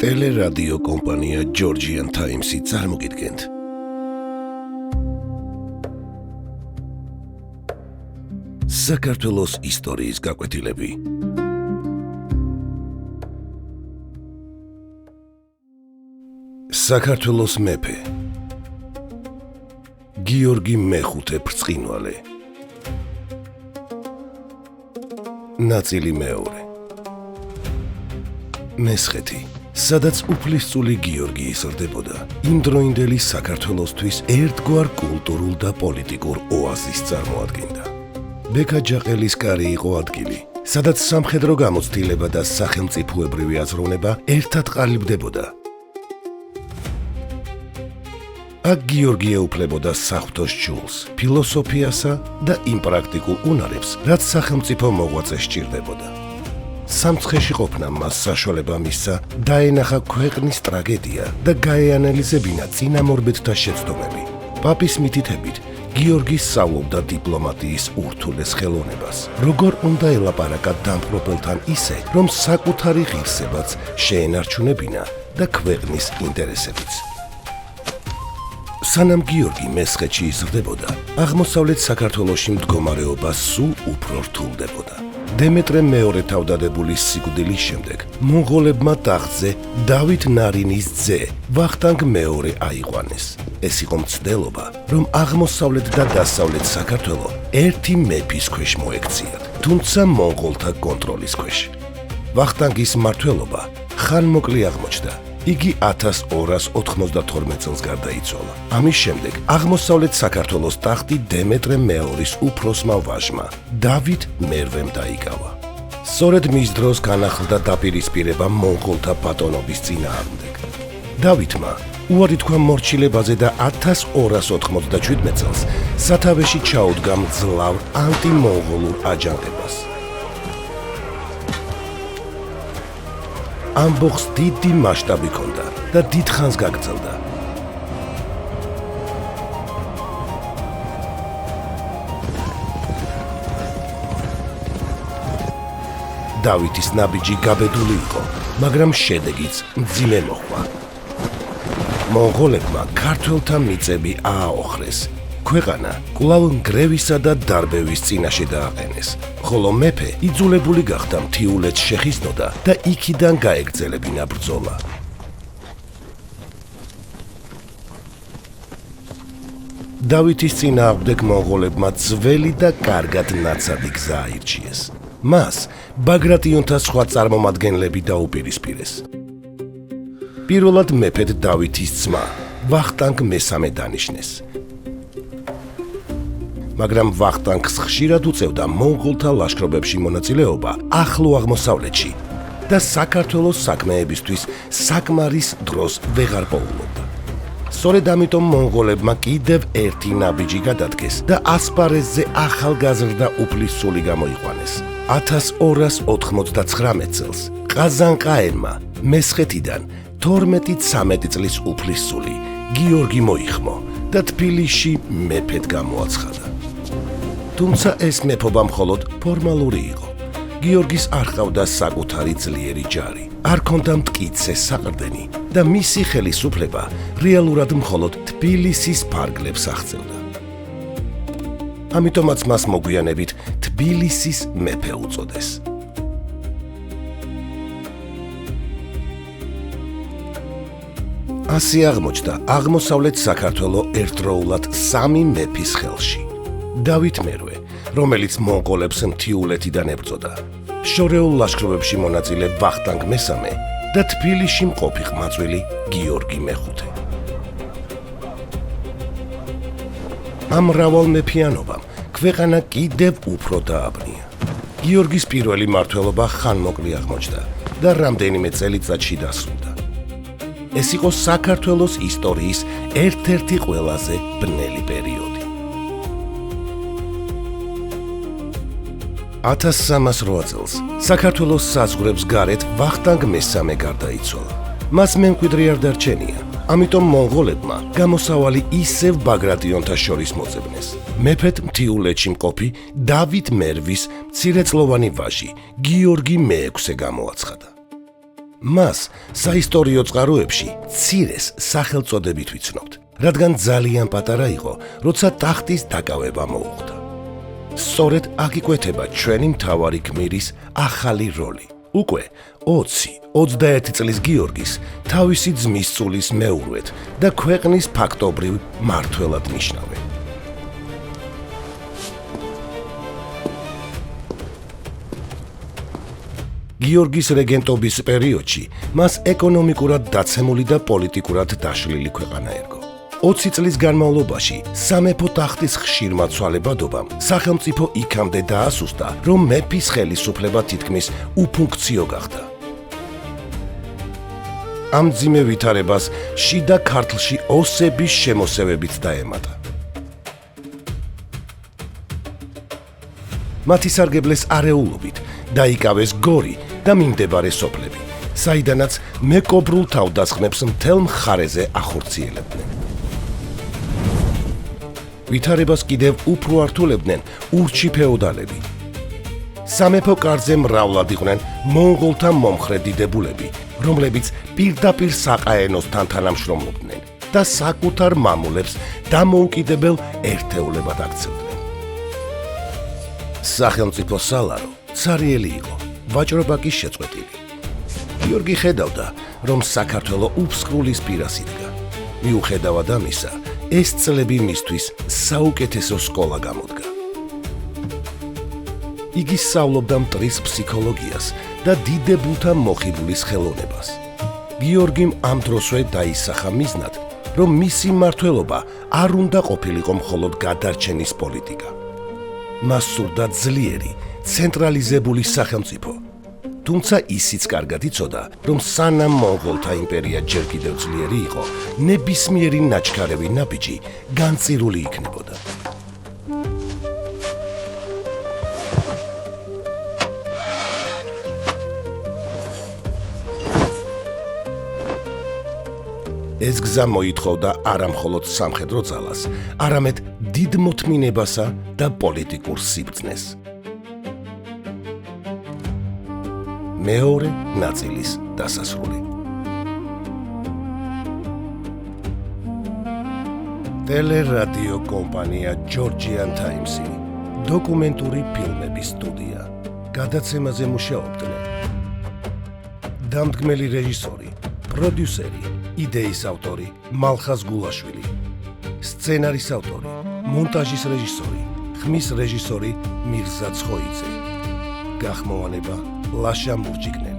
ტელერადიო კომპანია Georgian Times-ი წარმოგიდგენთ. საქართველოს ისტორიის გაკვეთილები. საქართველოს მეფე გიორგი მეხუთე ბრწყინვალე. ნაწილი მეორე. მესხეთი, სადაც უფლისწული გიორგი იზრდებოდა, იმდროინდელი საქართველოსთვის ერთგვარ კულტურულ და პოლიტიკურ ოაზისს წარმოადგენდა. ბექა ჯაყელის კარი იყო ადგილი, სადაც სამხედრო გამოცდილება და სახელმწიფოებრივი აზროვნება ერთად ყალიბდებოდა. აქ გიორგი ეუფლებოდა საღვთოს ჯულს, ფილოსოფიასა და იმ პრაქტიკულ უნარებს, რაც სახელმწიფო მოღვაწეს სჭირდებოდა. სამცხეში ყოფნა მას საშუალება მისცა დაენახა ქვეყნის ტრაგედია და გაეანალიზებინა წინამორბედთა შეცდომები. პაპის მითითებით, გიორგი სწავლობდა დიპლომატიის ურთულეს ხელოვნებას, როგორ უნდა ელაპარაკა დამპყრობელთან ისე, რომ საკუთარი ღირსებაც შეენარჩუნებინა და ქვეყნის ინტერესებიც. სანამ გიორგი მესხეთში იზრდებოდა, აღმოსავლეთ საქართველოში მდგომარეობა სულ უფრო რთულდებოდა. დემეტრე მეორე თავდადებულის სიკვდილის შემდეგ მონღოლებმა ტახტზე დავით ნარინის ძე ვახტანგ მეორე აიყვანეს. ეს იყო მცდელობა, რომ აღმოსავლეთ და დასავლეთ საქართველო ერთი მეფის ქვეშ მოექციათ, თუმცა მონღოლთა კონტროლის ქვეშ. ვახტანგის მმართველობა ხანმოკლე აღმოჩნდა. იგი 1292 წელს გარდაიცვალა. ამის შემდეგ აღმოსავლეთ საქართველოს ტახტი დემეტრე მეორის უფროსმა ვაჟმა დავით მერვემ დაიკავა. სწორედ მის დროს განახლდა დაპირისპირება მონღოლთა ბატონობის წინააღმდეგ. დავითმა უარი თქვა მორჩილებაზე და 1297 წელს სათავეში ჩაუდგა მძლავრ ანტიმონღოლურ აჯანყებას. ამბოხს დიდი მასშტაბი ჰქონდა და დიდხანს გაგრძელდა. დავითის ნაბიჯი გაბედული იყო, მაგრამ შედეგიც მძიმე მოჰყვა. მონღოლებმა ქართველთა მიწები ააოხრეს. ქვეყანა კვლავ ნგრევისა და დარბევის წინაშე დააყენეს, ხოლო მეფე იძულებული გახდა მთიულეთს შეხიზნოდა და იქიდან გაეგრძელებინა ბრძოლა. დავითის წინააღმდეგ მონღოლებმა ძველი და კარგად ნაცადი გზა აირჩიეს. მას ბაგრატიონთა სხვა წარმომადგენლები დაუპირისპირეს. პირველად მეფედ დავითის ძმა ვახტანგ მესამე დანიშნეს. მაგრამ ვახტანგს ხშირად უწევდა მონღოლთა ლაშქრობებში მონაწილეობა ახლო აღმოსავლეთში და საქართველოს საქმეებისთვის საკმარის დროს ვეღარ პოულობდა. სწორედ ამიტომ მონღოლებმა კიდევ ერთი ნაბიჯი გადადგეს და ასპარეზზე ახალგაზრდა უფლისწული გამოიყვანეს. 1299 წელს ყაზანყაენმა მესხეთიდან 12-13 წლის უფლისწული გიორგი მოიხმო და თბილისში მეფედ გამოაცხადა. თუმცა ეს მეფობა მხოლოდ ფორმალური იყო. გიორგის არ ჰყავდა საკუთარი ძლიერი ჯარი, არ ჰქონდა მტკიცე საყრდენი და მისი ხელისუფლება რეალურად მხოლოდ თბილისის ფარგლებს აღწევდა. ამიტომაც მას მოგვიანებით თბილისის მეფე უწოდეს. ასე აღმოჩნდა აღმოსავლეთ საქართველო ერთდროულად სამი მეფის ხელში. დავით მერვე, რომელიც მონღოლებს მთიულეთიდან ებრძოდა, შორეულ ლაშქრობებში მონაწილე ვახტანგ მესამე და თბილისში მყოფი ყმაწვილი გიორგი მეხუთე. ამ მრავალმეფიანობამ ქვეყანა კიდევ უფრო დააბნია. გიორგის პირველი მმართველობა ხანმოკლე აღმოჩნდა და რამდენიმე წელიწადში დასრულდა. ეს იყო საქართველოს ისტორიის ერთ-ერთი ყველაზე ბნელი პერიოდი. 1308 წელს საქართველოს საზღვრებს გარეთ ვახტანგ მესამე გარდაიცვალა. მას მემკვიდრე არ დარჩენია, ამიტომ მონღოლებმა გამოსავალი ისევ ბაგრატიონთა შორის მოძებნეს. მეფედ მთიულეთში მყოფი დავით მერვის მცირეწლოვანი ვაჟი გიორგი მეექვსე გამოაცხადა. მას საისტორიო წყაროებში ცირეს სახელწოდებით ვიცნობთ, რადგან ძალიან პატარა იყო, როცა ტახტის დაკავება მოუხდა. სწორედ აქ იკვეთება ჩვენი მთავარი გმირის ახალი როლი. უკვე 20-21 წლის გიორგის თავისი ძმის წულის მეურვედ და ქვეყნის ფაქტობრივ მმართველად ნიშნავენ. გიორგის რეგენტობის პერიოდში მას ეკონომიკურად დაცემული და პოლიტიკურად დაშლილი ქვეყანა ერგო. 20 წლის განმავლობაში სამეფო ტახტის ხშირმა ცვალებადობამ სახელმწიფო იქამდე დაასუსტა, რომ მეფის ხელისუფლება თითქმის უფუნქციო გახდა. ამ მძიმე ვითარებას შიდა ქართლში ოსების შემოსევებით დაემატა. მათი სარგებლეს არეულობით დაიკავეს გორი და მიმდებარე სოფლები, საიდანაც მეკობრულ თავდასხმებს მთელ მხარეზე ახორციელებდნენ. ვითარებას კიდევ უფრო ართულებდნენ ურჩი ფეოდალები. სამეფო კარზე მრავლად იყვნენ მონღოლთა მომხრე დიდებულები, რომლებიც პირდაპირ საყაენოსთან თანამშრომლობდნენ და საკუთარ მამულებს დამოუკიდებელ ერთეულებად აქცევდნენ. სახელმწიფო სალარო ცარიელი იყო, ვაჭრობა კი შეწყვეტილი. გიორგი ხედავდა, რომ საქართველო უფსკრულის პირას იდგა. მიუხედავად ამისა, ეს წლები მისთვის საუკეთესო სკოლა გამოდგა. იგი სწავლობდა მტრის ფსიქოლოგიას და დიდებულთა მოხიბლის ხელოვნებას. გიორგიმ ამ დროსვე დაისახა მიზნად, რომ მისი მმართველობა არ უნდა ყოფილიყო მხოლოდ გადარჩენის პოლიტიკა. მას სურდა ძლიერი, ცენტრალიზებული სახელმწიფო. თუმცა ისიც კარგად იცოდა, რომ სანამ მონღოლთა იმპერია ჯერ კიდევ ძლიერი იყო, ნებისმიერი ნაჩქარევი ნაბიჯი განწირული იქნებოდა. ეს გზა მოითხოვდა არა მხოლოდ სამხედრო ძალას, არამედ დიდ მოთმინებასა და პოლიტიკურ სიბრძნეს. მეორე ნაწილის დასასრული. ტელერადიო კომპანია Georgian Times-ი, დოკუმენტური ფილმების სტუდია. გადაცემაზე მუშაობდნენ დამდგმელი რეჟისორი, პროდიუსერი, იდეის ავტორი მალხაზ გულაშვილი, სცენარის ავტორი, მონტაჟის რეჟისორი, ხმის რეჟისორი მირზა ცხოიძე. გახმოვანება ლაშა მურჯიგნე.